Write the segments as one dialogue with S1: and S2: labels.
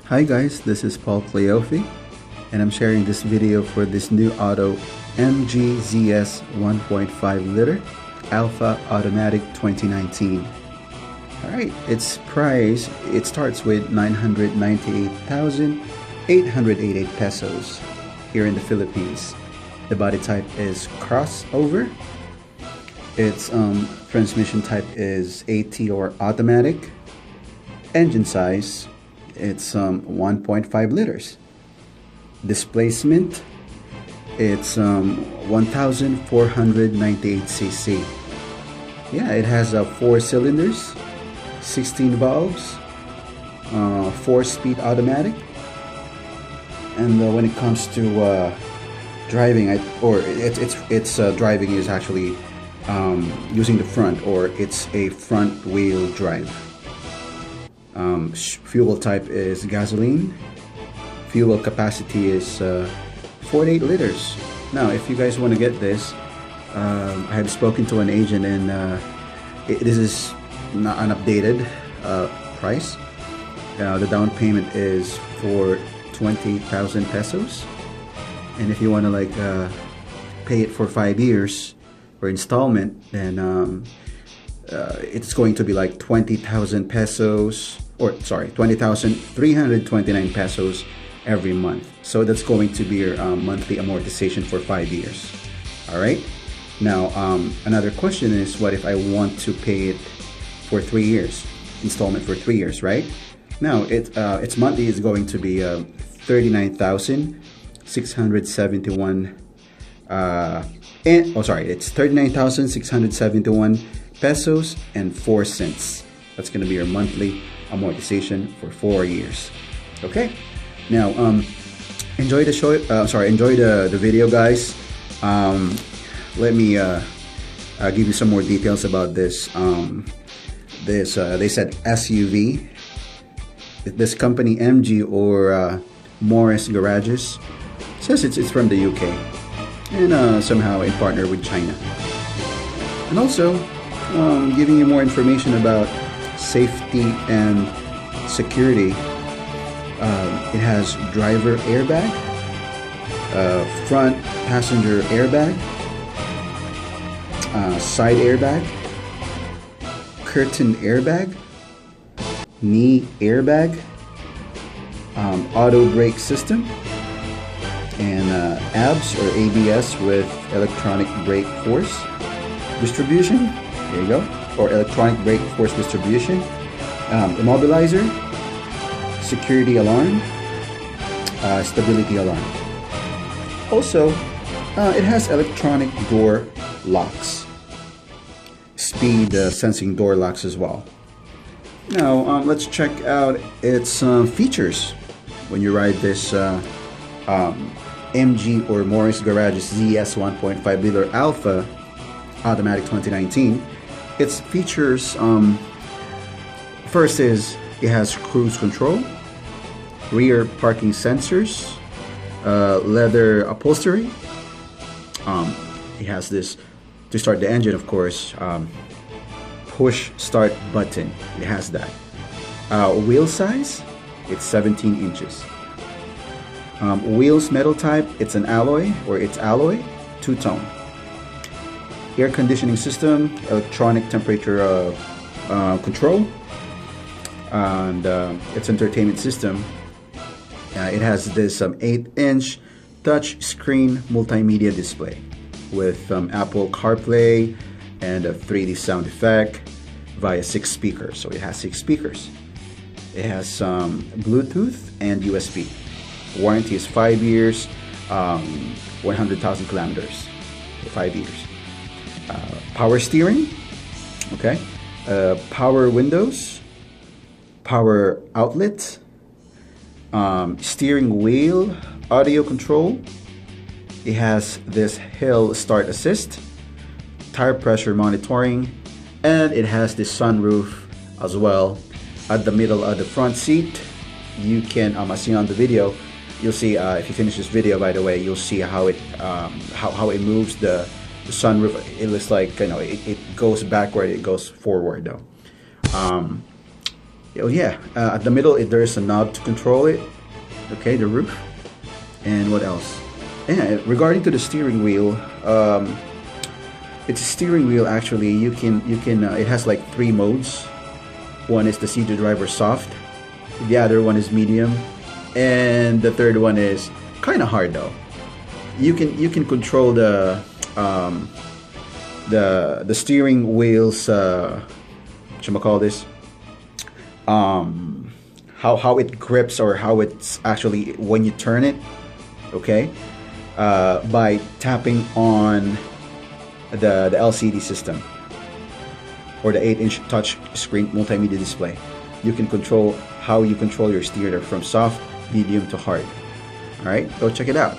S1: Hi guys, this is Paul Cleofi, and I'm sharing this video for this new auto MG ZS 1.5 liter Alpha Automatic 2019. Alright, its price, it starts with 998,888 pesos here in the Philippines. The body type is crossover. Its transmission type is AT or automatic. Engine size, it's 1.5 liters. Displacement, it's 1,498 cc. Yeah, it has 4 cylinders, 16 valves, 4-speed automatic. And when it comes to driving, its driving is actually using the front, or it's a front wheel drive. Fuel type is gasoline. Fuel capacity is 48 liters. Now, if you guys want to get this, I have spoken to an agent, and this is not an updated price. The down payment is for 20,000 pesos, and if you want to pay it for 5 years or installment, then it's going to be like 20,000 pesos, or sorry, 20,329 pesos every month. So that's going to be your monthly amortization for 5 years. All right. Now, another question is, what if I want to pay it for 3 years, installment for 3 years, right? Now, its monthly is going to be 39,671. It's 39,671 pesos and 4 cents. That's going to be your monthly amortization for 4 years. Okay. Now, enjoy the show. Enjoy the video, guys. Let me give you some more details about this. They said SUV. This company MG or Morris Garages says it's from the UK, and somehow in partner with China. And also giving you more information about safety and security. It has driver airbag, front passenger airbag, side airbag, curtain airbag, knee airbag, auto brake system, and ABS or ABS with electronic brake force distribution. There you go. Or electronic brake force distribution, immobilizer, security alarm, stability alarm. Also, it has electronic door locks, speed sensing door locks as well. Now, let's check out its features when you ride this MG or Morris Garages ZS 1.5 liter Alpha Automatic 2019. Its features, first is it has cruise control, rear parking sensors, leather upholstery. It has this, to start the engine, of course, push start button. It has that. Wheel size, it's 17 inches. Wheels metal type, it's an alloy, or it's alloy, two-tone. Air conditioning system, electronic temperature control, and its entertainment system. It has this 8-inch touch screen multimedia display with Apple CarPlay and a 3D sound effect via 6 speakers. So it has 6 speakers. It has Bluetooth and USB. Warranty is 5 years, 100,000 kilometers for 5 years. Power steering, okay, power windows, power outlet, steering wheel audio control. It has this hill start assist, tire pressure monitoring, and it has this sunroof as well at the middle of the front seat. You can, as seen on the video, you'll see if you finish this video, by the way, you'll see how it moves the sunroof. It looks like, it goes backward, it goes forward though. Oh yeah, at the middle there's a knob to control it. Okay, the roof. And what else? Yeah, regarding to the steering wheel, it's a steering wheel actually. You can it has like 3 modes. One is the seat to driver soft, the other one is medium, and the third one is kind of hard though. You can control the steering wheels. Call this? How it grips, or how it's actually when you turn it. Okay, by tapping on the LCD system, or the 8-inch touch screen multimedia display. You can control how you control your steer from soft, medium to hard. All right, go check it out.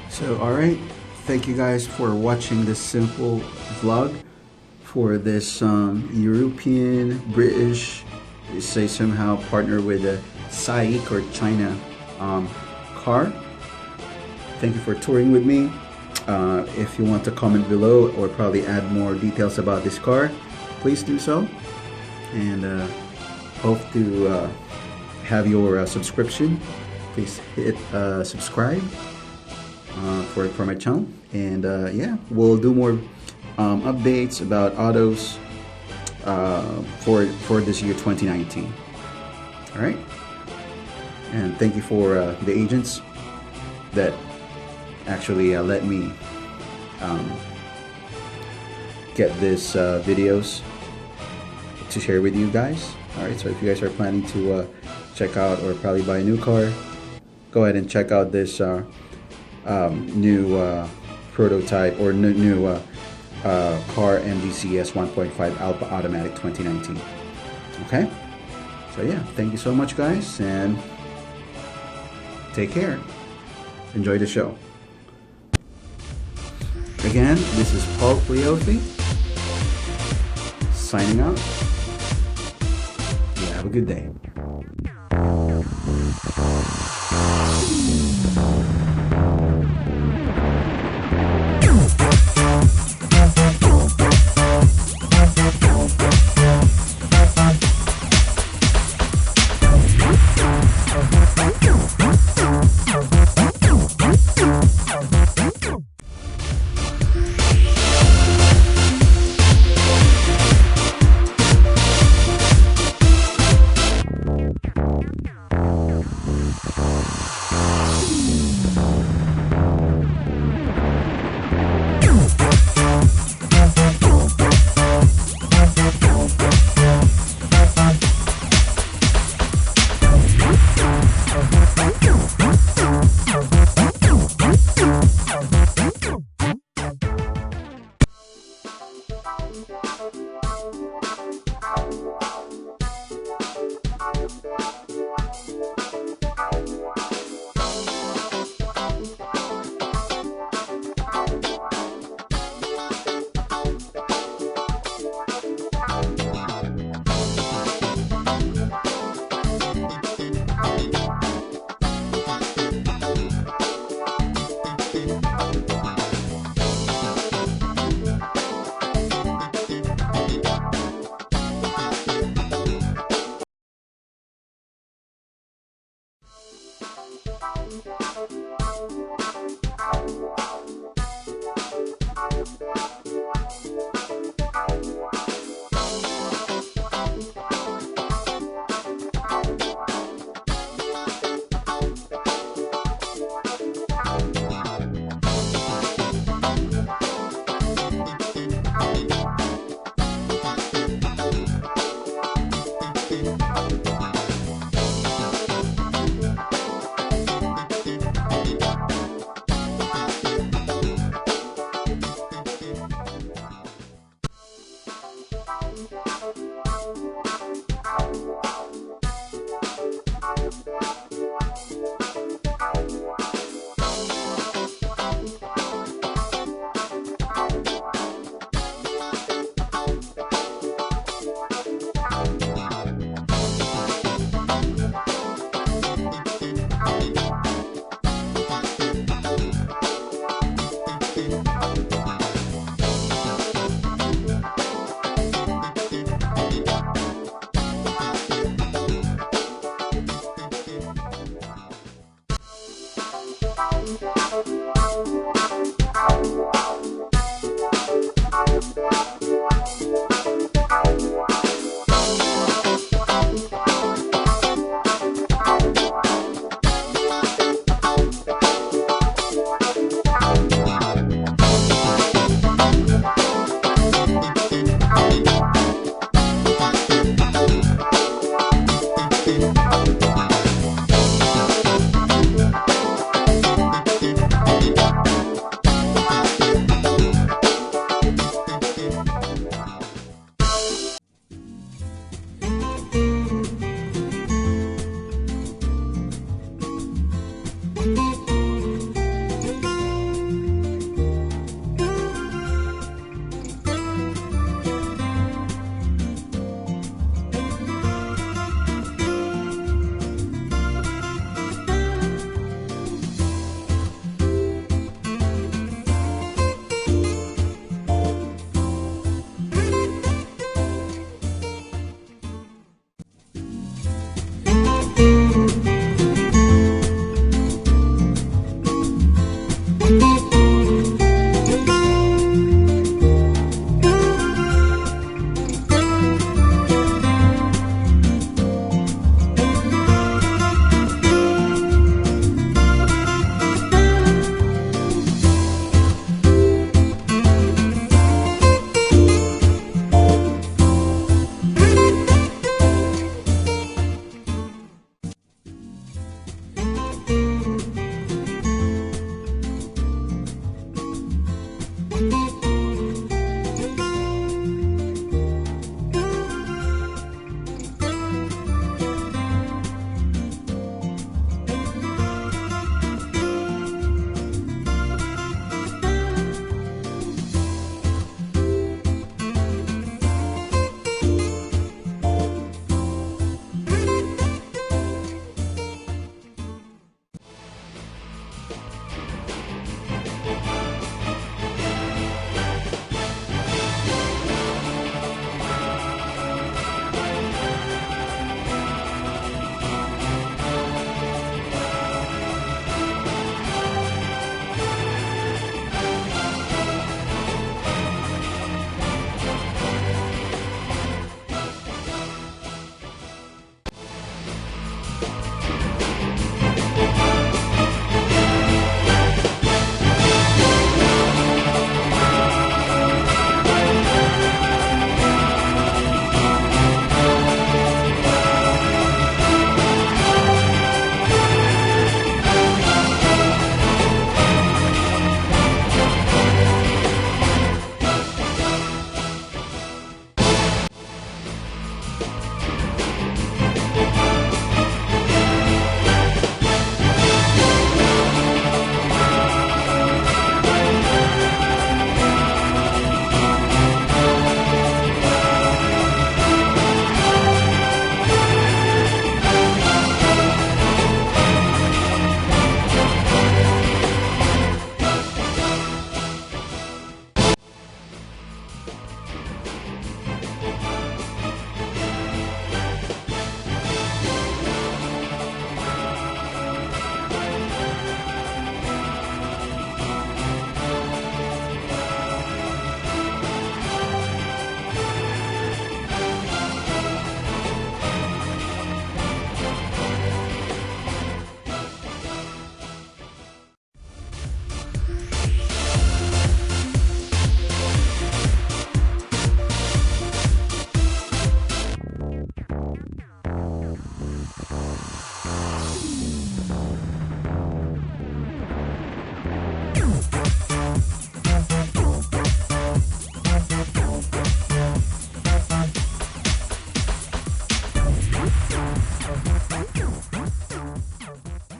S1: So, all right, thank you guys for watching this simple vlog for this European, British, they say somehow partner with a SAIC or China car. Thank you for touring with me. If you want to comment below or probably add more details about this car, please do so. And hope to have your subscription. Please hit subscribe for my channel. And yeah, we'll do more updates about autos for this year 2019. All right, and thank you for the agents that actually let me get this videos to share with you guys. All right, so if you guys are planning to check out or probably buy a new car, go ahead and check out this new prototype or new car MDCS 1.5 Alpha Automatic 2019. Okay, so yeah, thank you so much guys, and take care. Enjoy the show. Again, this is Paul Cleothi signing out. You have a good day.